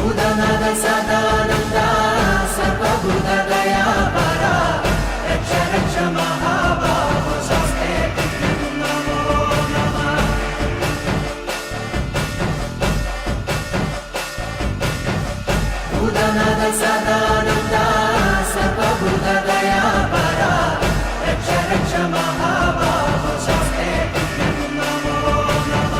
భూతనాథ సదానంద సర్వభూతదయా పరా రక్ష రక్ష మహాబాహో స్వస్తే నమో నమః. భూతనాథ సదానంద సర్వభూతదయా పరా రక్ష రక్ష మహాబాహో స్వస్తే నమో నమః.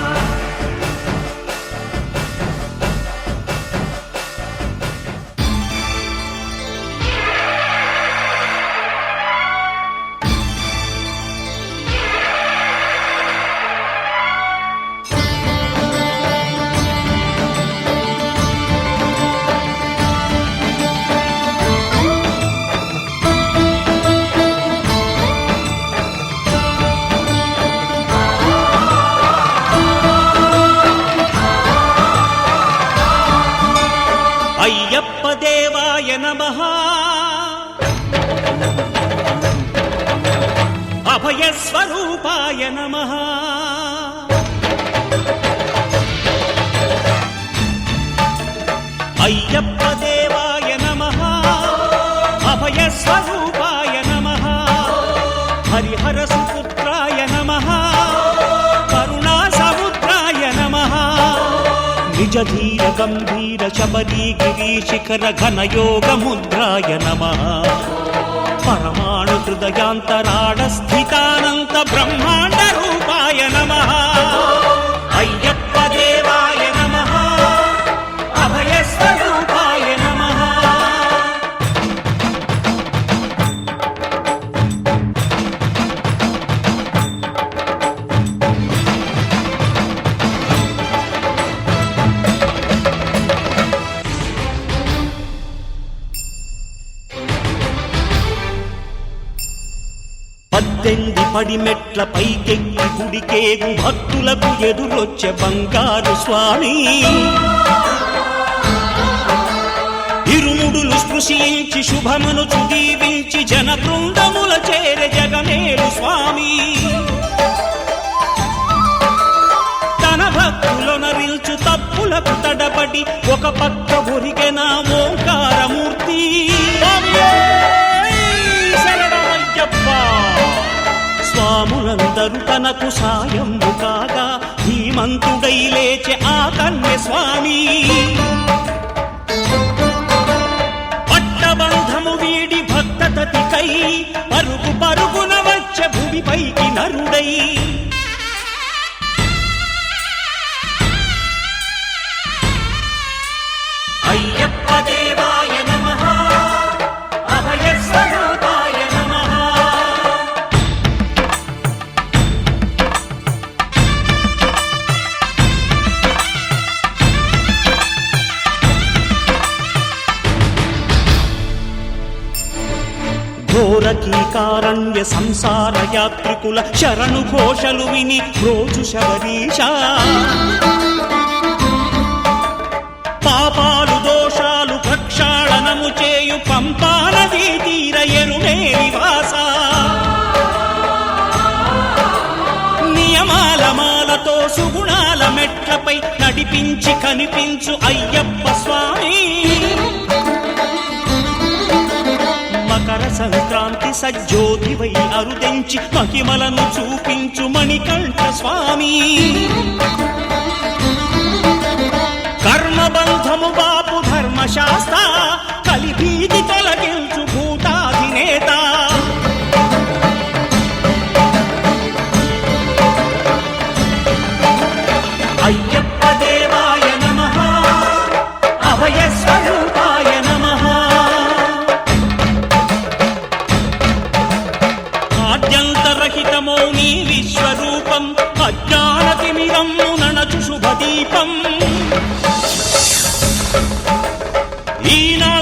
అయ్యప్ప దేవాయ నమః. అభయస్వరూపాయ నమః. అయ్యప్ప దేవాయ నమః. అభయస్వరూపాయ నమః. హరిహర సుపుత్రాయ నమః. కరుణా సముద్రాయ నమః. నిజ ధీర గంభీర శబరీ గిరి శిఖర ఘనయోగ ముద్రాయ నమః. పరమాణు హృదయాంతరాడ స్థితానంత బ్రహ్మాండ రూపాయ నమః. అయ్యప్ప దేవాయ నమః. అభయస్వరూపాయ నమః. పద్దెనిమిది పడిమెట్ల పైకెక్కి గుడికేగు భక్తులకు ఎదురొచ్చే బంగారు స్వామి. ఇరుముడులు స్పృశించి శుభమనుచు దీవించి జన బృందముల చేరే జగమేలు స్వామి. తన భక్తులొనరిల్చు తప్పులకు తడబడి ఒక పక్క ఒరిగెన ఓంకారమూర్తి. స్వాములందరూ తనకు సాయము కాగా ధీమంతుడై లేచే ఆ కన్య స్వామి. పట్టబంధము వీడి భక్తతతికై పరుగు పరుగున వచ్చే భూమిపైకి నరుడై. అయ్యప్ప దేవాయ నమః. అభయస్వరూపాయ నమః. ఘోరకీకారణ్య సంసార యాత్రికుల శరణు ఘోషలు విని రోజు శబరీష. పాపాలు దోషాలు ప్రక్షాళనము చేయు పంపా నదీ తీర ఎరుమే నివాస. నియమాల మాలతో సుగుణాల మెట్లపై నడిపించి కనిపించు అయ్యప్ప స్వామి. మకర సంక్రాంతి సజ్జోతివై అరుదెంచి మహిమలను చూపించు మణికంఠ స్వామి. కర్మబంధము బాపు ధర్మశాస్త్ర కలిభీతి తొలగించు భూతాధినేత. అయ్యప్ప దేవాయ నమః. అభయస్వరూపాయ నమః. ఆద్యంతరహితమో నీ విశ్వరూపం అజ్ఞానతిమిరమ్ము నణచు శుభదీపం. ఈనా